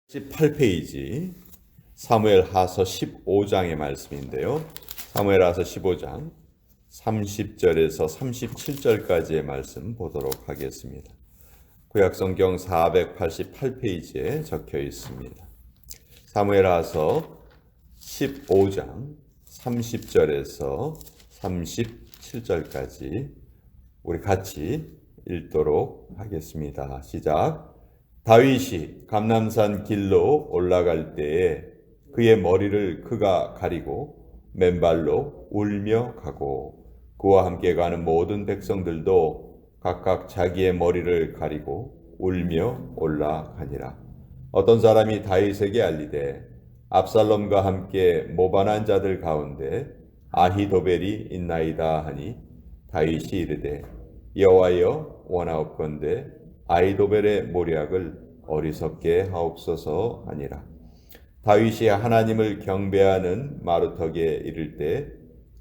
18페이지 사무엘하서 15장의 말씀인데요. 사무엘하서 15장 30절에서 37절까지의 말씀 보도록 하겠습니다. 구약성경 488페이지에 적혀 있습니다. 사무엘하서 15장 30절에서 37절까지 우리 같이 읽도록 하겠습니다. 시작. 다윗이 감람산 길로 올라갈 때에 그의 머리를 그가 가리고 맨발로 울며 가고 그와 함께 가는 모든 백성들도 각각 자기의 머리를 가리고 울며 올라가니라. 어떤 사람이 다윗에게 알리되 압살롬과 함께 모반한 자들 가운데 아히도벨이 있나이다 하니 다윗이 이르되 여호와여 원하옵건대 아히도벨의 모략을 어리석게 하옵소서 하니라. 다윗이 하나님을 경배하는 마루턱에 이를 때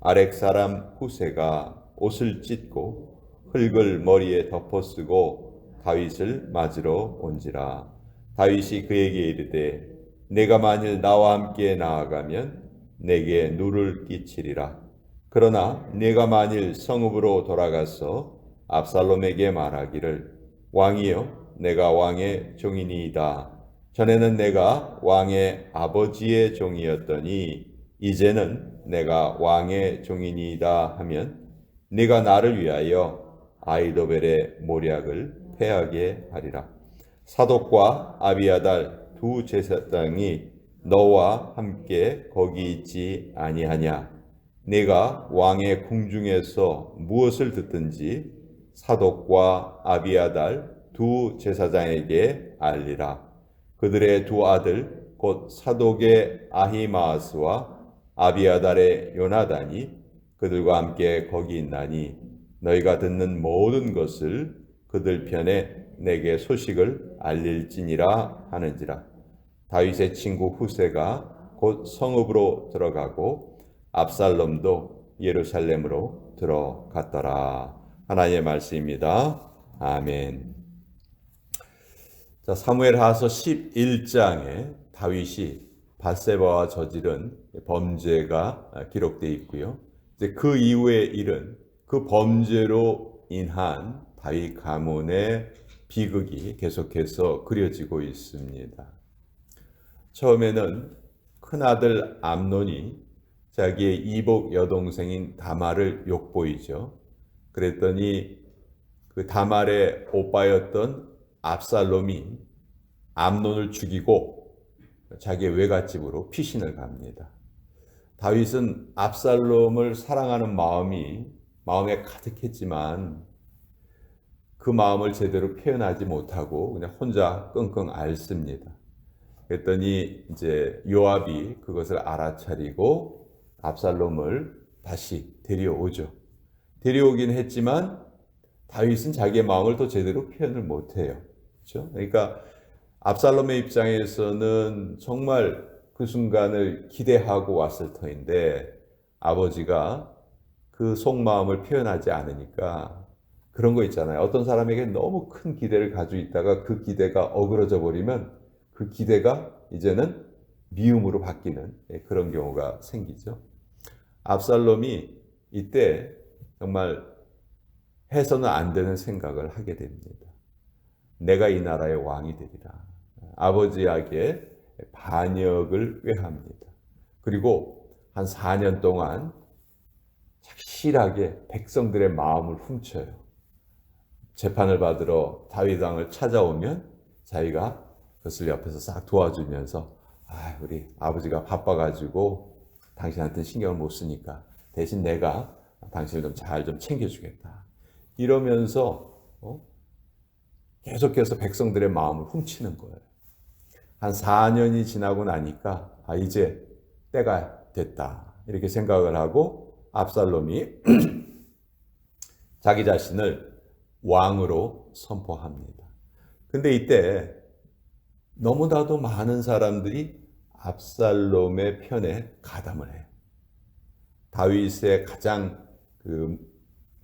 아렉 사람 후세가 옷을 찢고 흙을 머리에 덮어쓰고 다윗을 맞으러 온지라. 다윗이 그에게 이르되 내가 만일 나와 함께 나아가면 내게 누를 끼치리라. 그러나 내가 만일 성읍으로 돌아가서 압살롬에게 말하기를 왕이여 내가 왕의 종이니이다. 전에는 내가 왕의 아버지의 종이었더니 이제는 내가 왕의 종이니이다 하면 네가 나를 위하여 아히도벨의 모략을 패하게 하리라. 사독과 아비아달 두 제사장이 너와 함께 거기 있지 아니하냐. 네가 왕의 궁중에서 무엇을 듣든지 사독과 아비아달 두 제사장에게 알리라. 그들의 두 아들 곧 사독의 아히마아스와 아비아달의 요나단이 그들과 함께 거기 있나니 너희가 듣는 모든 것을 그들 편에 내게 소식을 알릴지니라 하는지라. 다윗의 친구 후세가 곧 성읍으로 들어가고 압살롬도 예루살렘으로 들어갔더라. 하나님의 말씀입니다. 아멘. 자, 사무엘하서 11장에 다윗이 밧세바와 저지른 범죄가 기록되어 있고요. 이제 그 이후의 일은 그 범죄로 인한 다윗 가문의 비극이 계속해서 그려지고 있습니다. 처음에는 큰아들 암논이 자기의 이복 여동생인 다말을 욕보이죠. 그랬더니 그 다말의 오빠였던 압살롬이 암논을 죽이고 자기의 외갓집으로 피신을 갑니다. 다윗은 압살롬을 사랑하는 마음에 가득했지만 그 마음을 제대로 표현하지 못하고 그냥 혼자 끙끙 앓습니다. 그랬더니 이제 요압이 그것을 알아차리고 압살롬을 다시 데려오죠. 데려오긴 했지만 다윗은 자기의 마음을 또 제대로 표현을 못해요. 그렇죠? 그러니까 압살롬의 입장에서는 정말 그 순간을 기대하고 왔을 터인데 아버지가 그 속마음을 표현하지 않으니까 그런 거 있잖아요. 어떤 사람에게 너무 큰 기대를 가지고 있다가 그 기대가 어그러져 버리면 그 기대가 이제는 미움으로 바뀌는 그런 경우가 생기죠. 압살롬이 이때 정말 해서는 안 되는 생각을 하게 됩니다. 내가 이 나라의 왕이 되리라. 아버지에게 반역을 꾀합니다. 그리고 한 4년 동안 착실하게 백성들의 마음을 훔쳐요. 재판을 받으러 다윗 왕을 찾아오면 자기가 그것을 옆에서 싹 도와주면서 우리 아버지가 바빠가지고 당신한테 신경을 못 쓰니까 대신 내가 당신을 좀 잘 챙겨주겠다. 이러면서 계속해서 백성들의 마음을 훔치는 거예요. 한 4년이 지나고 나니까 이제 때가 됐다. 이렇게 생각을 하고 압살롬이 자기 자신을 왕으로 선포합니다. 근데 이때 너무나도 많은 사람들이 압살롬의 편에 가담을 해요. 다윗의 가장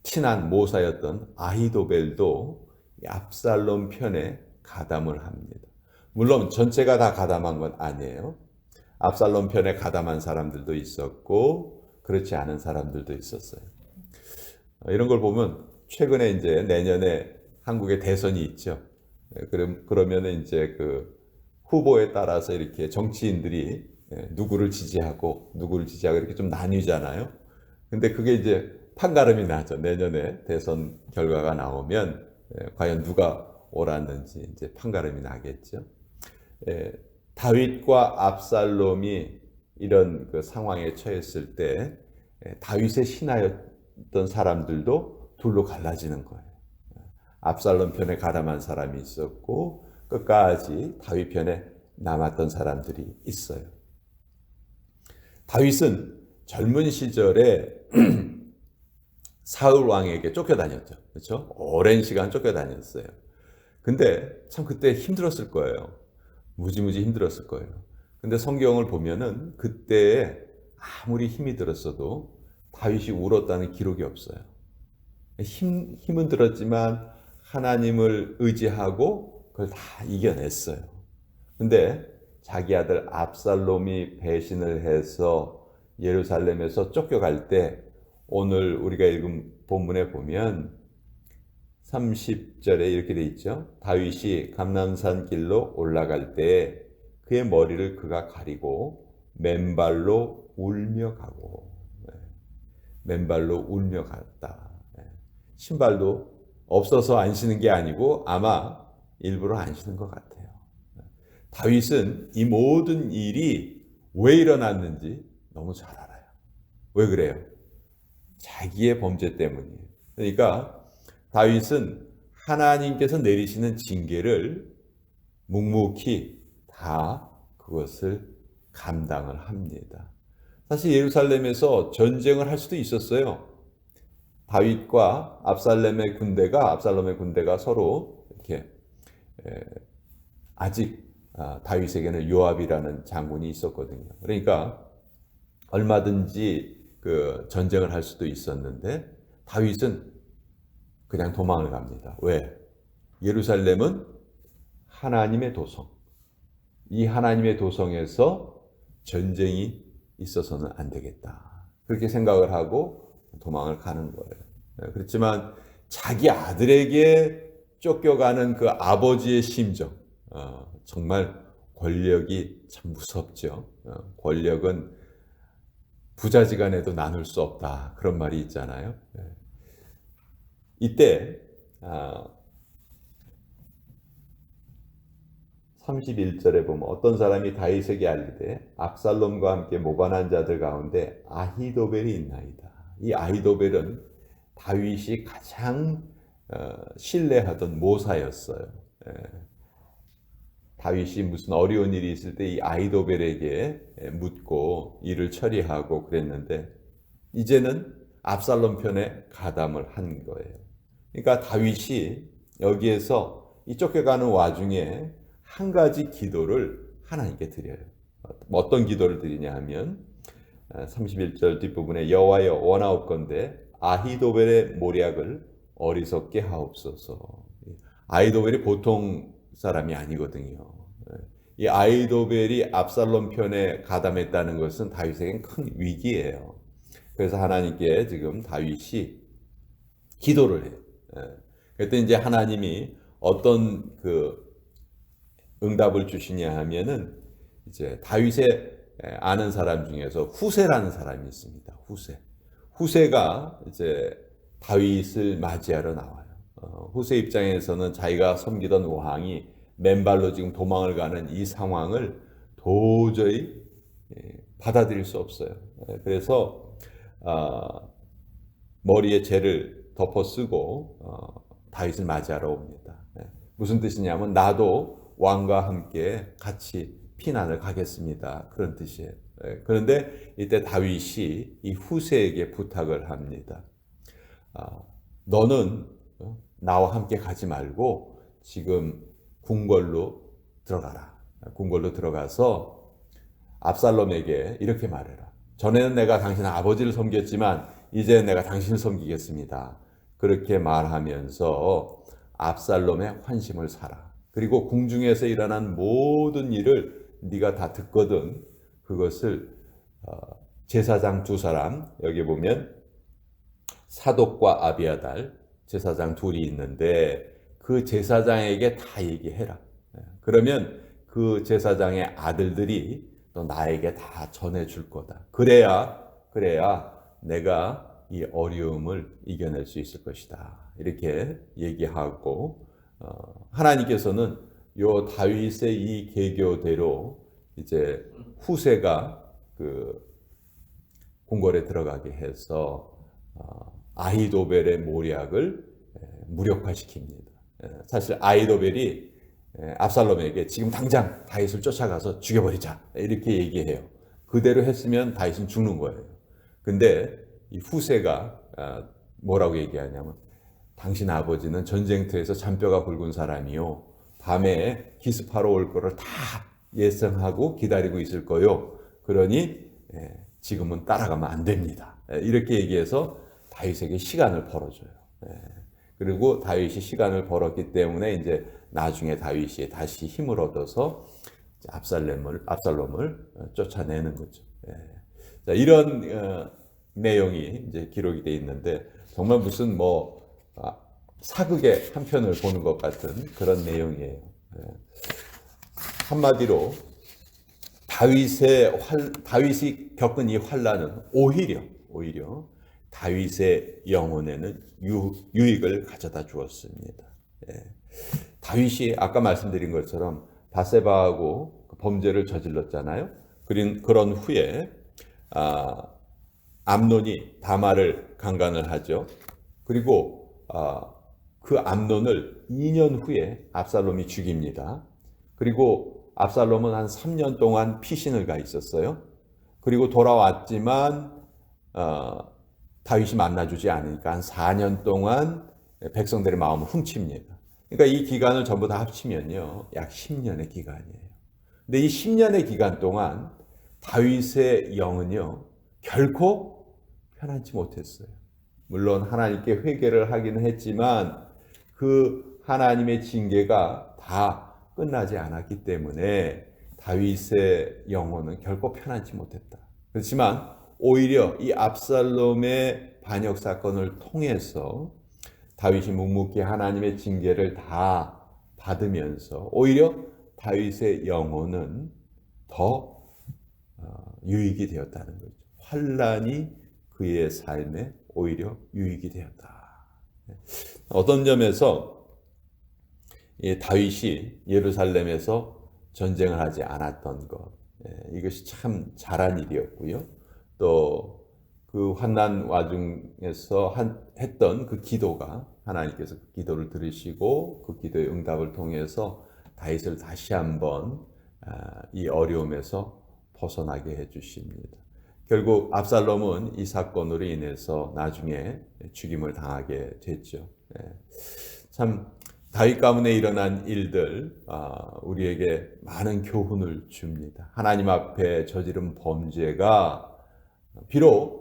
친한 모사였던 아히도벨도 압살롬 편에 가담을 합니다. 물론 전체가 다 가담한 건 아니에요. 압살롬 편에 가담한 사람들도 있었고 그렇지 않은 사람들도 있었어요. 이런 걸 보면 최근에 이제 내년에 한국에 대선이 있죠. 그러면은 이제 그 후보에 따라서 이렇게 정치인들이 누구를 지지하고 이렇게 좀 나뉘잖아요. 근데 그게 이제 판가름이 나죠. 내년에 대선 결과가 나오면 과연 누가 옳았는지 이제 판가름이 나겠죠. 다윗과 압살롬이 이런 그 상황에 처했을 때 다윗의 신하였던 사람들도 둘로 갈라지는 거예요. 압살롬 편에 가담한 사람이 있었고 끝까지 다윗 편에 남았던 사람들이 있어요. 다윗은 젊은 시절에 사울 왕에게 쫓겨다녔죠. 그렇죠? 오랜 시간 쫓겨다녔어요. 근데 참 그때 힘들었을 거예요. 무지무지 힘들었을 거예요. 근데 성경을 보면은 그때에 아무리 힘이 들었어도 다윗이 울었다는 기록이 없어요. 힘은 들었지만 하나님을 의지하고 그걸 다 이겨냈어요. 근데 자기 아들 압살롬이 배신을 해서 예루살렘에서 쫓겨갈 때 오늘 우리가 읽은 본문에 보면 30절에 이렇게 돼 있죠. 다윗이 감람산 길로 올라갈 때 그의 머리를 그가 가리고 맨발로 울며 가고, 맨발로 울며 갔다. 신발도 없어서 안 신은 게 아니고 아마 일부러 안 신은 것 같아요. 다윗은 이 모든 일이 왜 일어났는지 너무 잘 알아요. 왜 그래요? 자기의 범죄 때문이에요. 그러니까 다윗은 하나님께서 내리시는 징계를 묵묵히 다 그것을 감당을 합니다. 사실 예루살렘에서 전쟁을 할 수도 있었어요. 다윗과 압살롬의 군대가 서로 이렇게 아직 다윗에게는 요압이라는 장군이 있었거든요. 그러니까 얼마든지 그 전쟁을 할 수도 있었는데 다윗은 그냥 도망을 갑니다. 왜? 예루살렘은 하나님의 도성. 이 하나님의 도성에서 전쟁이 있어서는 안 되겠다. 그렇게 생각을 하고 도망을 가는 거예요. 그렇지만 자기 아들에게 쫓겨가는 그 아버지의 심정, 정말 권력이 참 무섭죠. 권력은 부자지간에도 나눌 수 없다. 그런 말이 있잖아요. 이때 31절에 보면 어떤 사람이 다윗에게 알리되 압살롬과 함께 모반한 자들 가운데 아히도벨이 있나이다. 이 아히도벨은 다윗이 가장 신뢰하던 모사였어요. 다윗이 무슨 어려운 일이 있을 때 이 아히도벨에게 묻고 일을 처리하고 그랬는데 이제는 압살롬 편에 가담을 한 거예요. 그러니까 다윗이 여기에서 이 쫓겨가는 와중에 한 가지 기도를 하나님께 드려요. 어떤 기도를 드리냐 하면 31절 뒷부분에 여호와여 원하옵건대 아히도벨의 모략을 어리석게 하옵소서. 아히도벨이 보통 사람이 아니거든요. 이 아히도벨이 압살롬 편에 가담했다는 것은 다윗에겐 큰 위기예요. 그래서 하나님께 지금 다윗이 기도를 해요. 그때 이제 하나님이 어떤 그 응답을 주시냐 하면은 이제 다윗의 아는 사람 중에서 후세라는 사람이 있습니다. 후세가 이제 다윗을 맞이하러 나와요. 후세 입장에서는 자기가 섬기던 왕이 맨발로 지금 도망을 가는 이 상황을 도저히 받아들일 수 없어요. 그래서 머리에 재를 덮어 쓰고 다윗을 맞이하러 옵니다. 무슨 뜻이냐면 나도 왕과 함께 같이 피난을 가겠습니다. 그런 뜻이에요. 그런데 이때 다윗이 이 후세에게 부탁을 합니다. 너는 나와 함께 가지 말고 지금 궁궐로 들어가라. 궁궐로 들어가서 압살롬에게 이렇게 말해라. 전에는 내가 당신 아버지를 섬겼지만 이제는 내가 당신을 섬기겠습니다. 그렇게 말하면서 압살롬의 환심을 사라. 그리고 궁중에서 일어난 모든 일을 네가 다 듣거든. 그것을 제사장 두 사람, 여기 보면 사독과 아비아달 제사장 둘이 있는데 그 제사장에게 다 얘기해라. 그러면 그 제사장의 아들들이 또 나에게 다 전해줄 거다. 그래야 내가 이 어려움을 이겨낼 수 있을 것이다. 이렇게 얘기하고 하나님께서는 요 다윗의 이 계교대로 이제 후세가 그 궁궐에 들어가게 해서 아히도벨의 모략을 무력화시킵니다. 사실 아히도벨이 압살롬에게 지금 당장 다윗을 쫓아가서 죽여버리자 이렇게 얘기해요. 그대로 했으면 다윗은 죽는 거예요. 근데 이 후세가 뭐라고 얘기하냐면 당신 아버지는 전쟁터에서 잔뼈가 굵은 사람이요. 밤에 기습하러 올 거를 다 예상하고 기다리고 있을 거요. 그러니 지금은 따라가면 안 됩니다. 이렇게 얘기해서 다윗에게 시간을 벌어줘요. 그리고 다윗이 시간을 벌었기 때문에 이제 나중에 다윗이 다시 힘을 얻어서 압살롬을 쫓아내는 거죠. 자, 이런 내용이 이제 기록이 되어 있는데 정말 무슨 사극의 한 편을 보는 것 같은 그런 내용이에요. 한마디로 다윗이 겪은 이 환난은 오히려 다윗의 영혼에는 유익을 가져다 주었습니다. 다윗이 아까 말씀드린 것처럼 바세바하고 범죄를 저질렀잖아요. 그런 후에 암논이 다말을 강간을 하죠. 그리고 그 암논을 2년 후에 압살롬이 죽입니다. 그리고 압살롬은 한 3년 동안 피신을 가 있었어요. 그리고 돌아왔지만 다윗이 만나주지 않으니까 한 4년 동안 백성들의 마음을 훔칩니다. 그러니까 이 기간을 전부 다 합치면요, 약 10년의 기간이에요. 근데 이 10년의 기간 동안 다윗의 영은요, 결코 편안치 못했어요. 물론 하나님께 회개를 하기는 했지만 그 하나님의 징계가 다 끝나지 않았기 때문에 다윗의 영혼은 결코 편안치 못했다. 그렇지만 오히려 이 압살롬의 반역 사건을 통해서 다윗이 묵묵히 하나님의 징계를 다 받으면서 오히려 다윗의 영혼은 더 유익이 되었다는 거죠. 환난이 그의 삶에 오히려 유익이 되었다. 어떤 점에서 다윗이 예루살렘에서 전쟁을 하지 않았던 것, 이것이 참 잘한 일이었고요. 또 그 환난 와중에서 했던 그 기도가 하나님께서 그 기도를 들으시고 그 기도의 응답을 통해서 다윗을 다시 한번 이 어려움에서 벗어나게 해주십니다. 결국 압살롬은 이 사건으로 인해서 나중에 죽임을 당하게 됐죠. 참 다윗 가문에 일어난 일들 우리에게 많은 교훈을 줍니다. 하나님 앞에 저지른 범죄가 비록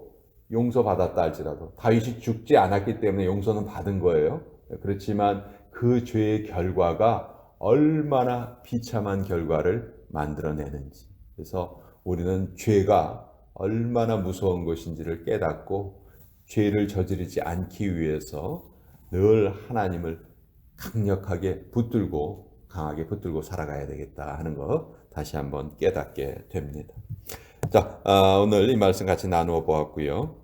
용서받았다 할지라도 다윗이 죽지 않았기 때문에 용서는 받은 거예요. 그렇지만 그 죄의 결과가 얼마나 비참한 결과를 만들어내는지, 그래서 우리는 죄가 얼마나 무서운 것인지를 깨닫고 죄를 저지르지 않기 위해서 늘 하나님을 강력하게 강하게 붙들고 살아가야 되겠다 하는 거 다시 한번 깨닫게 됩니다. 자, 오늘 이 말씀 같이 나누어 보았고요.